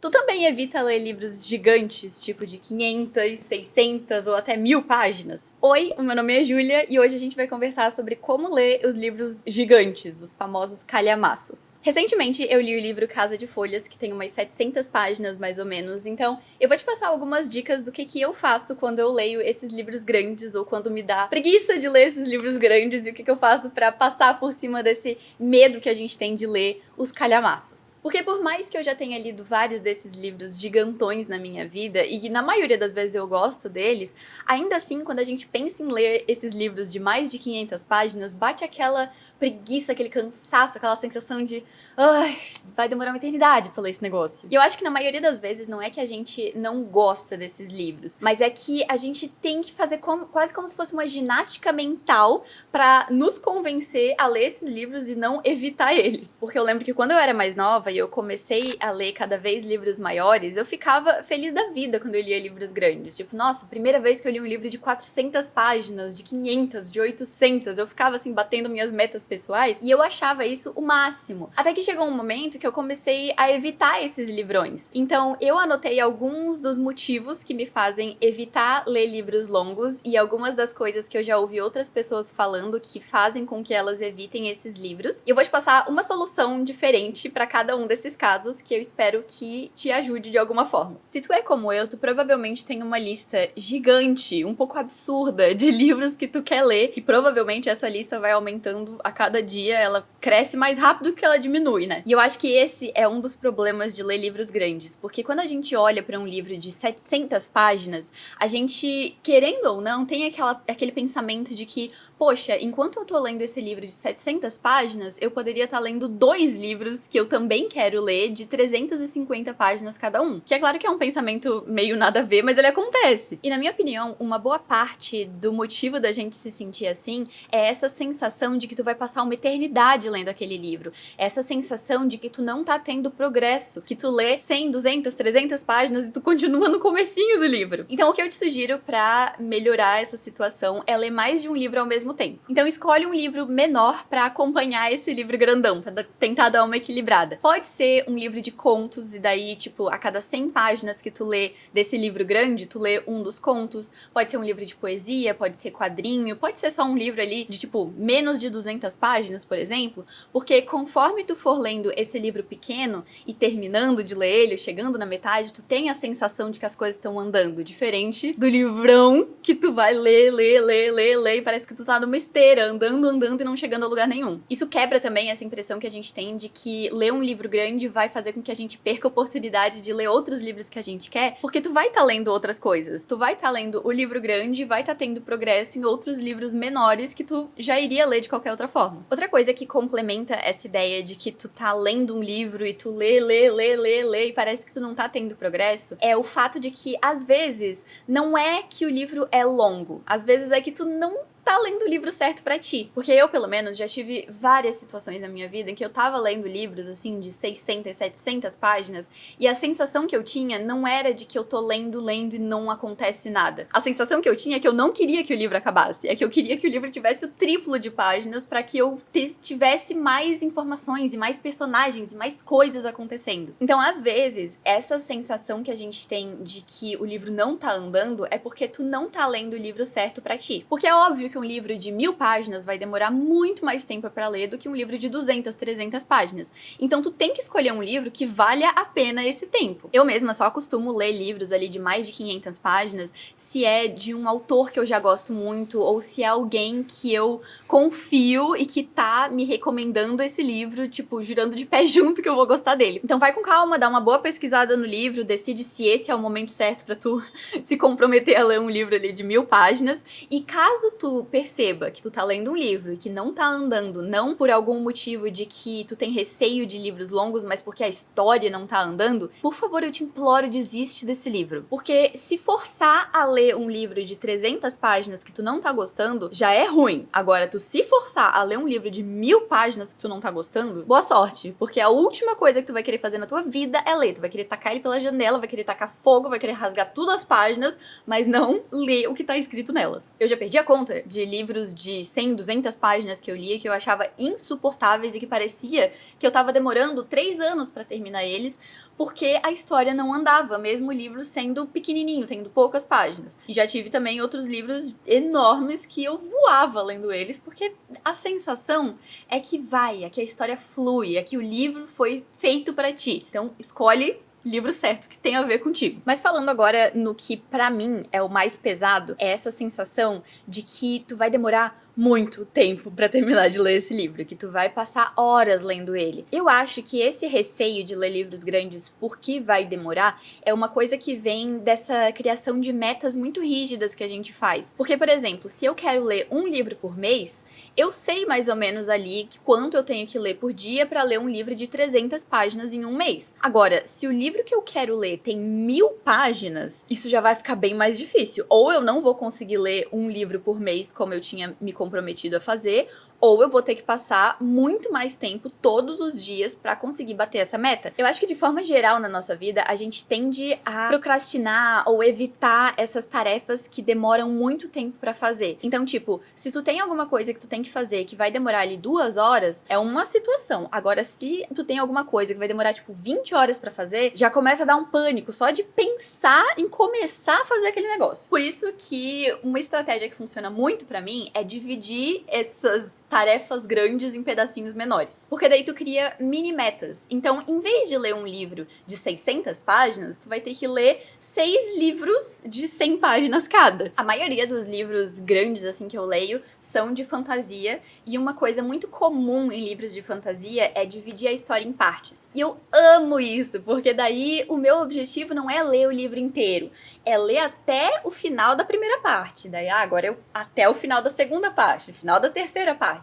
Tu também evita ler livros gigantes, tipo de 500, 600 ou até 1000 páginas? Oi, o meu nome é Júlia e hoje a gente vai conversar sobre como ler os livros gigantes, os famosos calhamaços. Recentemente eu li o livro Casa de Folhas, que tem umas 700 páginas mais ou menos, então eu vou te passar algumas dicas do que eu faço quando eu leio esses livros grandes ou quando me dá preguiça de ler esses livros grandes e o que eu faço pra passar por cima desse medo que a gente tem de ler os calhamaços. Porque por mais que eu já tenha lido vários desses livros gigantões na minha vida, e na maioria das vezes eu gosto deles, ainda assim, quando a gente pensa em ler esses livros de mais de 500 páginas, bate aquela preguiça, aquele cansaço, aquela sensação de ai, vai demorar uma eternidade pra ler esse negócio. E eu acho que na maioria das vezes não é que a gente não gosta desses livros, mas é que a gente tem que fazer quase como se fosse uma ginástica mental pra nos convencer a ler esses livros e não evitar eles. Porque eu lembro que quando eu era mais nova e eu comecei a ler cada vez livros maiores, eu ficava feliz da vida quando eu lia livros grandes. Tipo, nossa, primeira vez que eu li um livro de 400 páginas, de 500, de 800, eu ficava assim batendo minhas metas pessoais e eu achava isso o máximo. Até que chegou um momento que eu comecei a evitar esses livrões. Então, eu anotei alguns dos motivos que me fazem evitar ler livros longos e algumas das coisas que eu já ouvi outras pessoas falando que fazem com que elas evitem esses livros. E eu vou te passar uma solução diferente pra cada um desses casos que eu espero que te ajude de alguma forma. Se tu é como eu, tu provavelmente tem uma lista gigante, um pouco absurda, de livros que tu quer ler e provavelmente essa lista vai aumentando a cada dia, ela cresce mais rápido que ela diminui, né? E eu acho que esse é um dos problemas de ler livros grandes, porque quando a gente olha pra um livro de 700 páginas, a gente, querendo ou não, tem aquele pensamento de que, poxa, enquanto eu tô lendo esse livro de 700 páginas, eu poderia estar lendo 2 livros que eu também quero ler de 350 páginas cada um. Que é claro que é um pensamento meio nada a ver, mas ele acontece. E na minha opinião, uma boa parte do motivo da gente se sentir assim é essa sensação de que tu vai passar uma eternidade lendo aquele livro. Essa sensação de que tu não tá tendo progresso, que tu lê 100, 200, 300 páginas e tu continua no comecinho do livro. Então o que eu te sugiro pra melhorar essa situação é ler mais de um livro ao mesmo tempo. Então escolhe um livro menor pra acompanhar esse livro grandão, pra tentar dar uma equilibrada. Pode ser um livro de contos e daí, tipo, a cada 100 páginas que tu lê desse livro grande, tu lê um dos contos. Pode ser um livro de poesia, pode ser quadrinho, pode ser só um livro ali de, tipo, menos de 200 páginas, por exemplo, porque conforme tu for lendo esse livro pequeno e terminando de ler ele, chegando na metade, tu tem a sensação de que as coisas estão andando, diferente do livrão que tu vai ler e parece que tu tá numa esteira, andando e não chegando a lugar nenhum. Isso quebra também essa impressão que a gente tem de que ler um livro grande vai fazer com que a gente perca a oportunidade de ler outros livros que a gente quer, porque tu vai estar lendo outras coisas. Tu vai estar lendo o livro grande e vai estar tendo progresso em outros livros menores que tu já iria ler de qualquer outra forma. Outra coisa que complementa essa ideia de que tu tá lendo um livro e tu lê e parece que tu não tá tendo progresso, é o fato de que, às vezes, não é que o livro é longo. Às vezes é que tu não tá lendo o livro certo pra ti. Porque eu, pelo menos, já tive várias situações na minha vida em que eu tava lendo livros, assim, de 600, 700 páginas, e a sensação que eu tinha não era de que eu tô lendo e não acontece nada. A sensação que eu tinha é que eu não queria que o livro acabasse, é que eu queria que o livro tivesse o triplo de páginas pra que eu tivesse mais informações e mais personagens e mais coisas acontecendo. Então, às vezes, essa sensação que a gente tem de que o livro não tá andando é porque tu não tá lendo o livro certo pra ti. Porque é óbvio que um livro de 1000 páginas vai demorar muito mais tempo pra ler do que um livro de 200, 300 páginas. Então tu tem que escolher um livro que valha a pena esse tempo. Eu mesma só costumo ler livros ali de mais de 500 páginas se é de um autor que eu já gosto muito ou se é alguém que eu confio e que tá me recomendando esse livro, tipo, jurando de pé junto que eu vou gostar dele. Então vai com calma, dá uma boa pesquisada no livro, decide se esse é o momento certo pra tu se comprometer a ler um livro ali de 1000 páginas e caso tu perceba que tu tá lendo um livro e que não tá andando, não por algum motivo de que tu tem receio de livros longos, mas porque a história não tá andando, por favor, eu te imploro, desiste desse livro. Porque se forçar a ler um livro de 300 páginas que tu não tá gostando, já é ruim. Agora, tu se forçar a ler um livro de 1000 páginas que tu não tá gostando, boa sorte. Porque a última coisa que tu vai querer fazer na tua vida é ler. Tu vai querer tacar ele pela janela, vai querer tacar fogo, vai querer rasgar tudo as páginas, mas não ler o que tá escrito nelas. Eu já perdi a conta de de livros de 100, 200 páginas que eu lia, que eu achava insuportáveis e que parecia que eu tava demorando 3 anos pra terminar eles, porque a história não andava, mesmo o livro sendo pequenininho, tendo poucas páginas. E já tive também outros livros enormes que eu voava lendo eles, porque a sensação é que é que a história flui, é que o livro foi feito pra ti. Então, escolhe livro certo que tem a ver contigo. Mas falando agora no que pra mim é o mais pesado, é essa sensação de que tu vai demorar muito tempo pra terminar de ler esse livro, que tu vai passar horas lendo ele. Eu acho que esse receio de ler livros grandes porque vai demorar é uma coisa que vem dessa criação de metas muito rígidas que a gente faz. Porque, por exemplo, se eu quero ler um livro por mês, eu sei mais ou menos ali quanto eu tenho que ler por dia pra ler um livro de 300 páginas em um mês. Agora, se o livro que eu quero ler tem 1000 páginas, isso já vai ficar bem mais difícil. Ou eu não vou conseguir ler um livro por mês como eu tinha me comprometido a fazer, ou eu vou ter que passar muito mais tempo todos os dias pra conseguir bater essa meta. Eu acho que de forma geral na nossa vida, a gente tende a procrastinar ou evitar essas tarefas que demoram muito tempo pra fazer. Então, tipo, se tu tem alguma coisa que tu tem que fazer que vai demorar ali 2 horas, é uma situação. Agora, se tu tem alguma coisa que vai demorar, tipo, 20 horas pra fazer, já começa a dar um pânico só de pensar em começar a fazer aquele negócio. Por isso que uma estratégia que funciona muito pra mim é dividir essas tarefas grandes em pedacinhos menores. Porque daí tu cria mini metas. Então, em vez de ler um livro de 600 páginas, tu vai ter que ler 6 livros de 100 páginas cada. A maioria dos livros grandes, assim, que eu leio, são de fantasia. E uma coisa muito comum em livros de fantasia é dividir a história em partes. E eu amo isso, porque daí o meu objetivo não é ler o livro inteiro. É ler até o final da primeira parte. Daí, agora eu até o final da segunda parte, no final da terceira parte.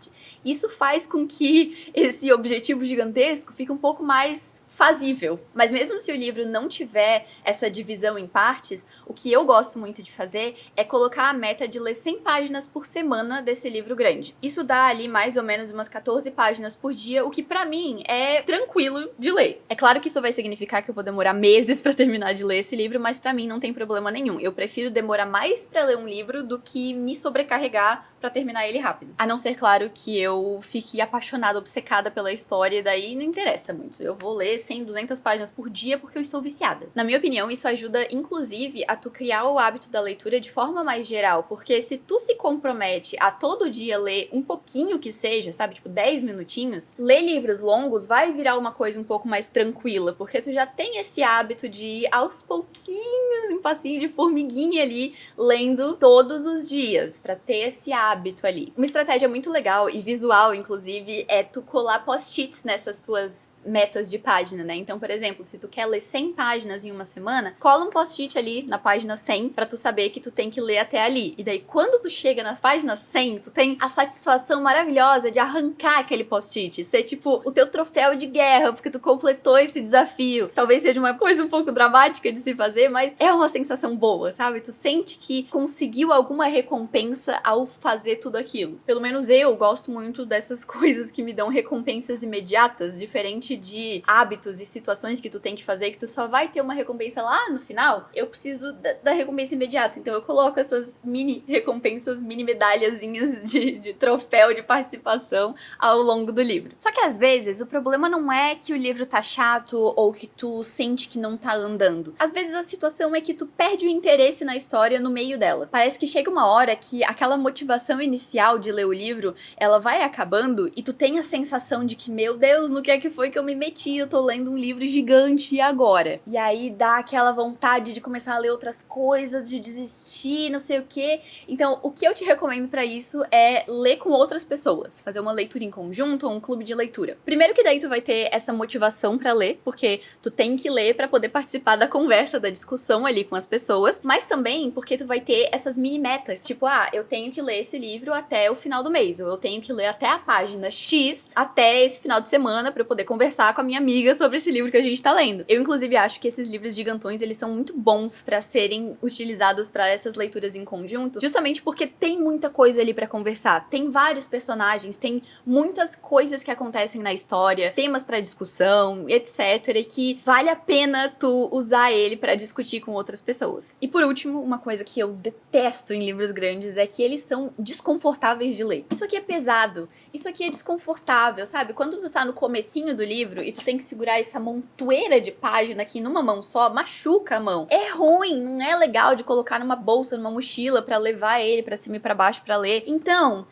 Isso faz com que esse objetivo gigantesco fique um pouco mais fazível. Mas mesmo se o livro não tiver essa divisão em partes, o que eu gosto muito de fazer é colocar a meta de ler 100 páginas por semana desse livro grande. Isso dá ali mais ou menos umas 14 páginas por dia, o que pra mim é tranquilo de ler. É claro que isso vai significar que eu vou demorar meses pra terminar de ler esse livro, mas pra mim não tem problema nenhum. Eu prefiro demorar mais pra ler um livro do que me sobrecarregar pra terminar ele rápido. A não ser, claro, que eu fique apaixonada, obcecada pela história, e daí não interessa muito. Eu vou ler 100, 200 páginas por dia porque eu estou viciada. Na minha opinião, isso ajuda, inclusive, a tu criar o hábito da leitura de forma mais geral, porque se tu se compromete a todo dia ler um pouquinho que seja, sabe, tipo 10 minutinhos, ler livros longos vai virar uma coisa um pouco mais tranquila, porque tu já tem esse hábito de ir aos pouquinhos, em passinho de formiguinha ali, lendo todos os dias, pra ter esse hábito ali. Uma estratégia muito legal e visual, inclusive, é tu colar post-its nessas tuas metas de página, né? Então, por exemplo, se tu quer ler 100 páginas em uma semana, cola um post-it ali na página 100 pra tu saber que tu tem que ler até ali. E daí, quando tu chega na página 100, tu tem a satisfação maravilhosa de arrancar aquele post-it. Ser, tipo, o teu troféu de guerra, porque tu completou esse desafio. Talvez seja uma coisa um pouco dramática de se fazer, mas é uma sensação boa, sabe? Tu sente que conseguiu alguma recompensa ao fazer tudo aquilo. Pelo menos eu gosto muito dessas coisas que me dão recompensas imediatas, diferente de hábitos e situações que tu tem que fazer, que tu só vai ter uma recompensa lá no final. Eu preciso da recompensa imediata, então eu coloco essas mini recompensas, mini medalhazinhas de troféu de participação ao longo do livro. Só que às vezes o problema não é que o livro tá chato ou que tu sente que não tá andando. Às vezes a situação é que tu perde o interesse na história no meio dela. Parece que chega uma hora que aquela motivação inicial de ler o livro, ela vai acabando e tu tem a sensação de que, meu Deus, no que é que foi que eu me meti? Eu tô lendo um livro gigante, e agora? E aí dá aquela vontade de começar a ler outras coisas, de desistir, não sei o quê. Então, o que eu te recomendo pra isso é ler com outras pessoas, fazer uma leitura em conjunto ou um clube de leitura. Primeiro que daí tu vai ter essa motivação pra ler, porque tu tem que ler pra poder participar da conversa, da discussão ali com as pessoas, mas também porque tu vai ter essas mini metas, tipo, eu tenho que ler esse livro até o final do mês, ou eu tenho que ler até a página X até esse final de semana pra eu poder conversar conversar com a minha amiga sobre esse livro que a gente tá lendo. Eu, inclusive, acho que esses livros gigantões, eles são muito bons pra serem utilizados pra essas leituras em conjunto, justamente porque tem muita coisa ali pra conversar. Tem vários personagens, tem muitas coisas que acontecem na história, temas pra discussão, etc, que vale a pena tu usar ele pra discutir com outras pessoas. E por último, uma coisa que eu detesto em livros grandes é que eles são desconfortáveis de ler. Isso aqui é pesado, isso aqui é desconfortável, sabe? Quando tu tá no comecinho do livro e tu tem que segurar essa montoeira de página aqui numa mão só, machuca a mão. É ruim, não é legal de colocar numa bolsa, numa mochila pra levar ele pra cima e pra baixo pra ler. Então,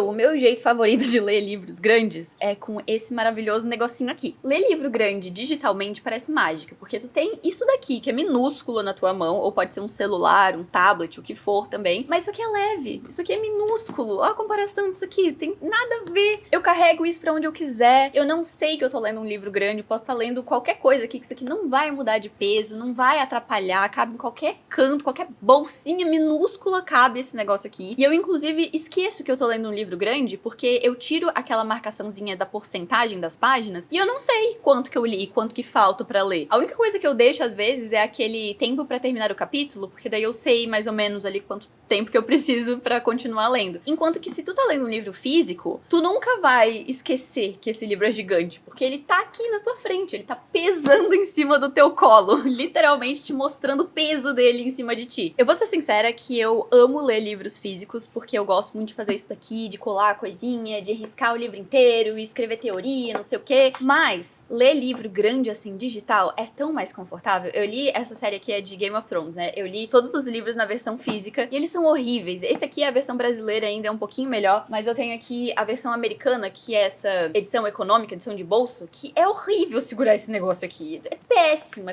o meu jeito favorito de ler livros grandes é com esse maravilhoso negocinho aqui. Ler livro grande digitalmente parece mágica, porque tu tem isso daqui, que é minúsculo na tua mão, ou pode ser um celular, um tablet, o que for também, mas isso aqui é leve, isso aqui é minúsculo. Ó a comparação disso aqui, tem nada a ver. Eu carrego isso pra onde eu quiser, eu não sei que eu tô lendo um livro grande, posso estar lendo qualquer coisa aqui, que isso aqui não vai mudar de peso, não vai atrapalhar, cabe em qualquer canto, qualquer bolsinha minúscula cabe esse negócio aqui. E eu, inclusive, esqueço que eu tô lendo um livro grande, porque eu tiro aquela marcaçãozinha da porcentagem das páginas e eu não sei quanto que eu li, quanto que falta pra ler. A única coisa que eu deixo, às vezes, é aquele tempo pra terminar o capítulo, porque daí eu sei mais ou menos ali quanto tempo que eu preciso pra continuar lendo. Enquanto que se tu tá lendo um livro físico, tu nunca vai esquecer que esse livro é gigante, porque ele tá aqui na tua frente, ele tá pesando em cima do teu colo, literalmente te mostrando o peso dele em cima de ti. Eu vou ser sincera que eu amo ler livros físicos, porque eu gosto muito de fazer isso daqui, de colar a coisinha, de riscar o livro inteiro e escrever teoria, não sei o quê. Mas ler livro grande assim, digital, é tão mais confortável. Eu li essa série aqui é de Game of Thrones, né? Eu li todos os livros na versão física e eles são horríveis. Esse aqui é a versão brasileira, ainda é um pouquinho melhor, mas eu tenho aqui a versão americana, que é essa edição econômica, edição de bolso, que é horrível segurar esse negócio aqui. É péssimo,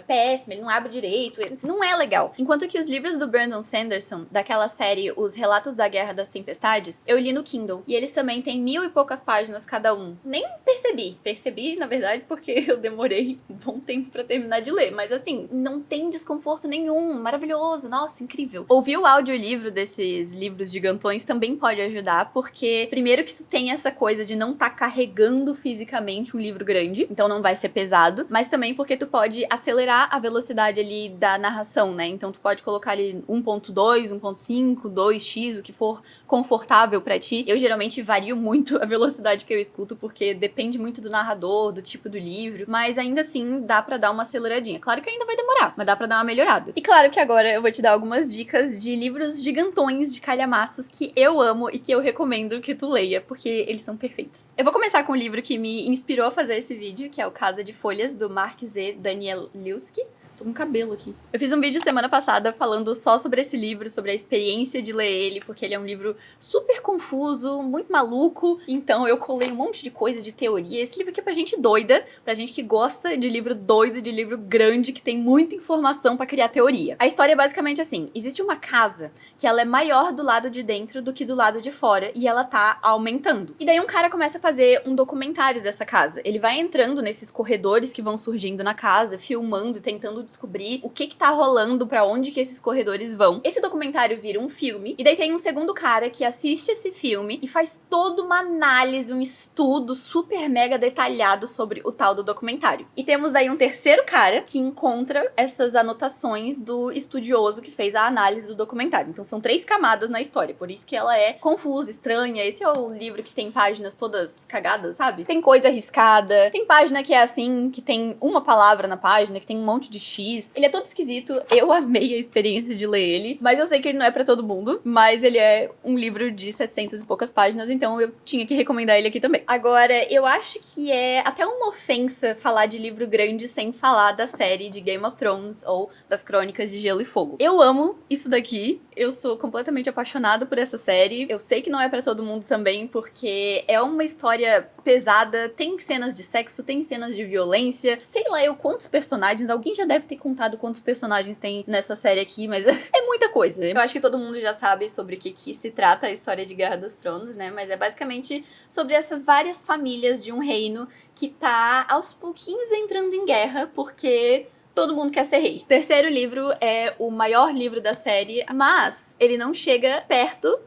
ele não abre direito, não é legal. Enquanto que os livros do Brandon Sanderson, daquela série Os Relatos da Guerra das Tempestades, eu li no Kindle. E eles também têm 1000 e poucas páginas cada um. Nem percebi. Percebi, na verdade, porque eu demorei um bom tempo pra terminar de ler. Mas assim, não tem desconforto nenhum. Maravilhoso. Nossa, incrível. Ouvir o audiolivro desses livros gigantões também pode ajudar, porque primeiro que tu tem essa coisa de não tá carregando fisicamente um livro grande, então não vai ser pesado, mas também porque tu pode acelerar a velocidade ali da narração, né? Então tu pode colocar ali 1.2, 1.5, 2x, o que for confortável pra ti. Eu geralmente vario muito a velocidade que eu escuto, porque depende muito do narrador, do tipo do livro, mas ainda assim dá pra dar uma aceleradinha. Claro que ainda vai demorar, mas dá pra dar uma melhorada. E claro que agora eu vou te dar algumas dicas de livros gigantões de calhamaços que eu amo e que eu recomendo que tu leia, porque eles são perfeitos. Eu vou começar com um livro que me inspirou a fazer esse vídeo, que é o Casa de Folhas, do Mark Z. Danielewski. Tô com cabelo aqui. Eu fiz um vídeo semana passada falando só sobre esse livro, sobre a experiência de ler ele, porque ele é um livro super confuso, muito maluco, então eu colei um monte de coisa de teoria. Esse livro aqui é pra gente doida, pra gente que gosta de livro doido, de livro grande, que tem muita informação pra criar teoria. A história é basicamente assim, existe uma casa que ela é maior do lado de dentro do que do lado de fora, e ela tá aumentando. E daí um cara começa a fazer um documentário dessa casa. Ele vai entrando nesses corredores que vão surgindo na casa, filmando, tentando descobrir o que tá rolando, pra onde que esses corredores vão. Esse documentário vira um filme, e daí tem um segundo cara que assiste esse filme e faz toda uma análise, um estudo super mega detalhado sobre o tal do documentário. E temos daí um terceiro cara que encontra essas anotações do estudioso que fez a análise do documentário. Então são 3 camadas na história, por isso que ela é confusa, estranha. Esse é o livro que tem páginas todas cagadas, sabe? Tem coisa arriscada, tem página que é assim, que tem uma palavra na página, que tem um monte de X. Ele é todo esquisito. Eu amei a experiência de ler ele, mas eu sei que ele não é pra todo mundo. Mas ele é um livro de 700 e poucas páginas, então eu tinha que recomendar ele aqui também. Agora, eu acho que é até uma ofensa falar de livro grande sem falar da série de Game of Thrones ou das Crônicas de Gelo e Fogo. Eu amo isso daqui. Eu sou completamente apaixonada por essa série. Eu sei que não é pra todo mundo também, porque é uma história pesada, tem cenas de sexo, tem cenas de violência. Sei lá eu quantos personagens, alguém já deve ter contado quantos personagens tem nessa série aqui, mas é muita coisa. Eu acho que todo mundo já sabe sobre o que se trata a história de Guerra dos Tronos, né? Mas é basicamente sobre essas várias famílias de um reino que tá aos pouquinhos entrando em guerra, porque Todo mundo quer ser rei. O terceiro livro é o maior livro da série, mas ele não chega perto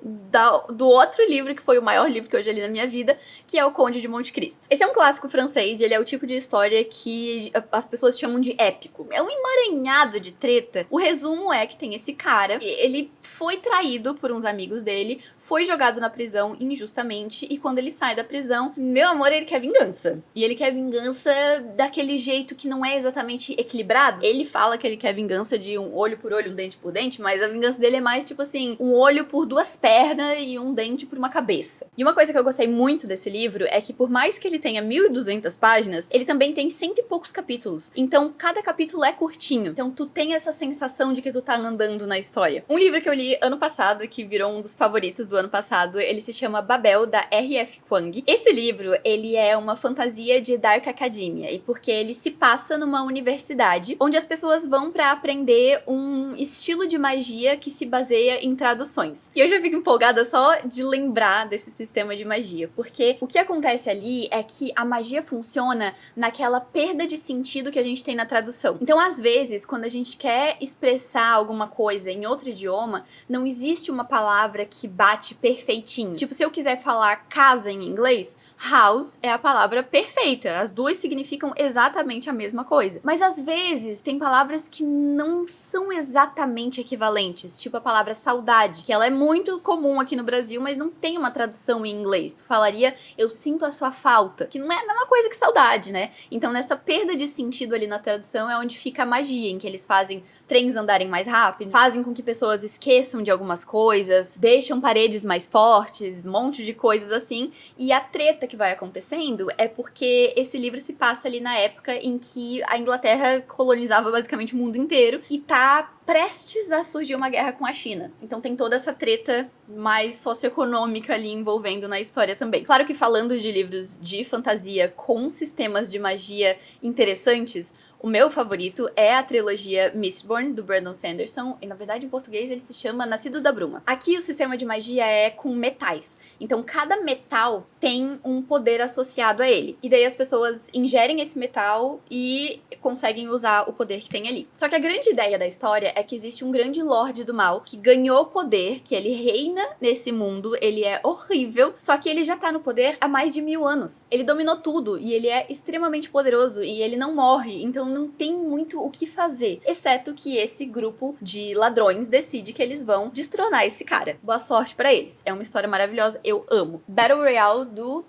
do outro livro que foi o maior livro que eu já li na minha vida, que é O Conde de Monte Cristo. Esse é um clássico francês e ele é o tipo de história que as pessoas chamam de épico. É um emaranhado de treta. O resumo é que tem esse cara, ele foi traído por uns amigos dele, foi jogado na prisão injustamente e quando ele sai da prisão, meu amor, ele quer vingança. E ele quer vingança daquele jeito que não é exatamente equilibrado. Ele fala que ele quer vingança de um olho por olho, um dente por dente, mas a vingança dele é mais tipo assim, um olho por duas pernas e um dente por uma cabeça. E uma coisa que eu gostei muito desse livro é que por mais que ele tenha 1.200 páginas, ele também tem 100 e poucos capítulos. Então, cada capítulo é curtinho. Então, tu tem essa sensação de que tu tá andando na história. Um livro que eu li ano passado, que virou um dos favoritos do ano passado, ele se chama Babel, da R.F. Kuang. Esse livro, ele é uma fantasia de Dark Academia, e porque ele se passa numa universidade onde as pessoas vão pra aprender um estilo de magia que se baseia em traduções. E eu já fico empolgada só de lembrar desse sistema de magia, porque o que acontece ali é que a magia funciona naquela perda de sentido que a gente tem na tradução. Então, às vezes, quando a gente quer expressar alguma coisa em outro idioma, não existe uma palavra que bate perfeitinho. Tipo, se eu quiser falar casa em inglês, house é a palavra perfeita. As duas significam exatamente a mesma coisa. Mas às vezes tem palavras que não são exatamente equivalentes, tipo a palavra saudade, que ela é muito comum aqui no Brasil, mas não tem uma tradução em inglês. Tu falaria, eu sinto a sua falta, que não é a mesma coisa que saudade, né? Então nessa perda de sentido ali na tradução é onde fica a magia, em que eles fazem trens andarem mais rápido, fazem com que pessoas esqueçam de algumas coisas, deixam paredes mais fortes, um monte de coisas assim, e a treta que vai acontecendo é porque esse livro se passa ali na época em que a Inglaterra colonizava basicamente o mundo inteiro e tá prestes a surgir uma guerra com a China. Então tem toda essa treta mais socioeconômica ali envolvendo na história também. Claro que falando de livros de fantasia com sistemas de magia interessantes, o meu favorito é a trilogia Mistborn, do Brandon Sanderson, e na verdade em português ele se chama Nascidos da Bruma. Aqui o sistema de magia é com metais, então cada metal tem um poder associado a ele, e daí as pessoas ingerem esse metal e conseguem usar o poder que tem ali. Só que a grande ideia da história é que existe um grande lorde do mal que ganhou poder, que ele reina nesse mundo, ele é horrível, só que ele já tá no poder há mais de 1000 anos. Ele dominou tudo, e ele é extremamente poderoso, e ele não morre, então não tem muito o que fazer, exceto que esse grupo de ladrões decide que eles vão destronar esse cara. Boa sorte pra eles. É uma história maravilhosa, eu amo. Battle Royale do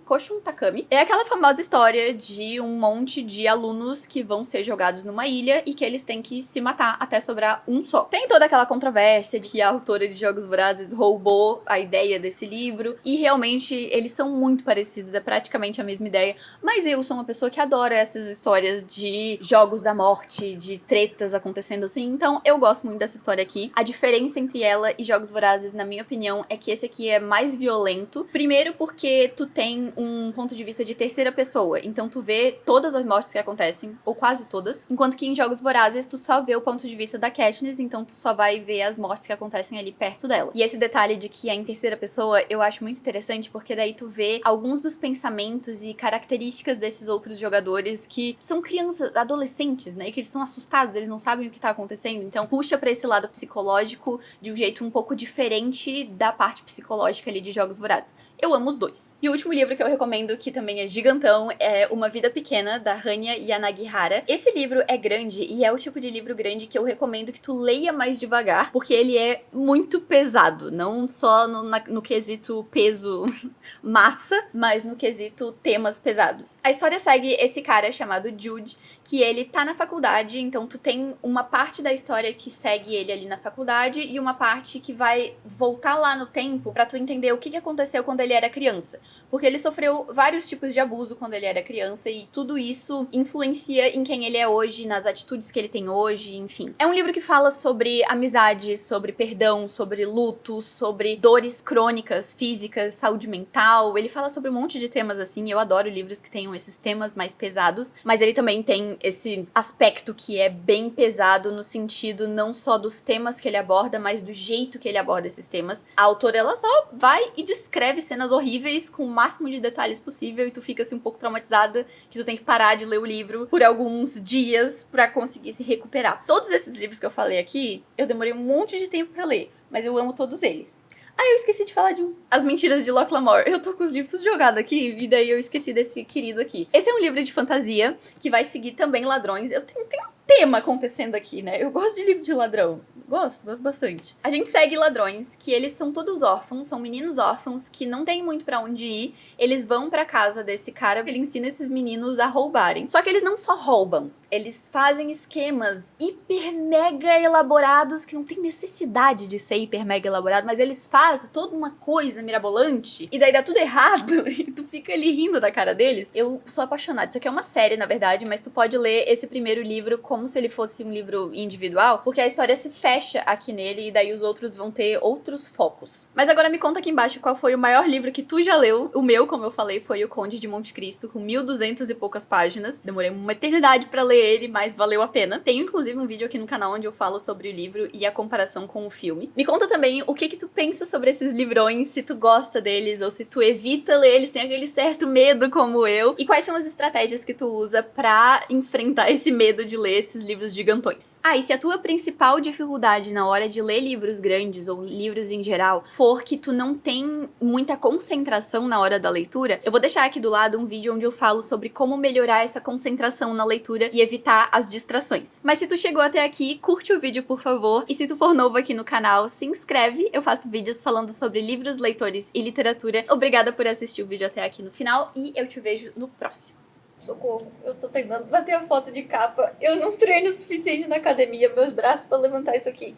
Koshun Takami é aquela famosa história de um monte de alunos que vão ser jogados numa ilha e que eles têm que se matar até sobrar um só. Tem toda aquela controvérsia de que a autora de Jogos Vorazes roubou a ideia desse livro, e realmente eles são muito parecidos, é praticamente a mesma ideia, mas eu sou uma pessoa que adora essas histórias de jogos da morte, de tretas acontecendo assim, então eu gosto muito dessa história aqui. A diferença entre ela e Jogos Vorazes, na minha opinião, é que esse aqui é mais violento. Primeiro porque tu tem um ponto de vista de terceira pessoa, então tu vê todas as mortes que acontecem, ou quase todas, enquanto que em Jogos Vorazes tu só vê o ponto de vista da Katniss, então tu só vai ver as mortes que acontecem ali perto dela. E esse detalhe de que é em terceira pessoa, eu acho muito interessante, porque daí tu vê alguns dos pensamentos e características desses outros jogadores que são crianças, adolescentes, né, e que eles estão assustados, eles não sabem o que tá acontecendo, então puxa pra esse lado psicológico de um jeito um pouco diferente da parte psicológica ali de Jogos Vorazes. Eu amo os dois. E o último livro que eu recomendo, que também é gigantão, é Uma Vida Pequena, da Hanya Yanagihara. Esse livro é grande, e é o tipo de livro grande que eu recomendo que tu leia mais devagar, porque ele é muito pesado, não só no quesito peso massa, mas no quesito temas pesados. A história segue esse cara chamado Jude, que ele tá na faculdade, então tu tem uma parte da história que segue ele ali na faculdade e uma parte que vai voltar lá no tempo pra tu entender o que aconteceu quando ele era criança. Porque ele sofreu vários tipos de abuso quando ele era criança e tudo isso influencia em quem ele é hoje, nas atitudes que ele tem hoje, enfim. É um livro que fala sobre amizade, sobre perdão, sobre luto, sobre dores crônicas, físicas, saúde mental. Ele fala sobre um monte de temas assim, eu adoro livros que tenham esses temas mais pesados, mas ele também tem tem esse aspecto que é bem pesado no sentido não só dos temas que ele aborda, mas do jeito que ele aborda esses temas. A autora, ela só vai e descreve cenas horríveis com o máximo de detalhes possível e tu fica assim um pouco traumatizada que tu tem que parar de ler o livro por alguns dias pra conseguir se recuperar. Todos esses livros que eu falei aqui, eu demorei um monte de tempo pra ler, mas eu amo todos eles. Ah, eu esqueci de falar de um. As Mentiras de Locke Lamore. Eu tô com os livros tudo jogados aqui, e daí eu esqueci desse querido aqui. Esse é um livro de fantasia, que vai seguir também ladrões. Eu tenho um tema acontecendo aqui, né? Eu gosto de livro de ladrão. Gosto bastante. A gente segue ladrões, que eles são todos órfãos, são meninos órfãos, que não tem muito pra onde ir. Eles vão pra casa desse cara, ele ensina esses meninos a roubarem. Só que eles não só roubam, eles fazem esquemas hiper mega elaborados, que não tem necessidade de ser hiper mega elaborado, mas eles fazem toda uma coisa mirabolante, e daí dá tudo errado, e tu fica ali rindo da cara deles. Eu sou apaixonada. Isso aqui é uma série, na verdade, mas tu pode ler esse primeiro livro como se ele fosse um livro individual, porque a história se fecha aqui nele, e daí os outros vão ter outros focos. Mas agora me conta aqui embaixo qual foi o maior livro que tu já leu. O meu, como eu falei, foi O Conde de Monte Cristo, com 1.200 e poucas páginas. Demorei uma eternidade pra ler ele, mas valeu a pena. Tenho inclusive um vídeo aqui no canal onde eu falo sobre o livro e a comparação com o filme. Me conta também o que tu pensa sobre esses livrões, se tu gosta deles ou se tu evita ler eles, tem aquele certo medo como eu. E quais são as estratégias que tu usa pra enfrentar esse medo de ler esses livros gigantões. Ah, e se a tua principal dificuldade na hora de ler livros grandes ou livros em geral for que tu não tem muita concentração na hora da leitura, eu vou deixar aqui do lado um vídeo onde eu falo sobre como melhorar essa concentração na leitura e evitar as distrações. Mas se tu chegou até aqui, curte o vídeo, por favor. E se tu for novo aqui no canal, se inscreve. Eu faço vídeos falando sobre livros, leitores e literatura. Obrigada por assistir o vídeo até aqui no final e eu te vejo no próximo. Socorro, eu tô tentando bater a foto de capa. Eu não treino o suficiente na academia, meus braços pra levantar isso aqui.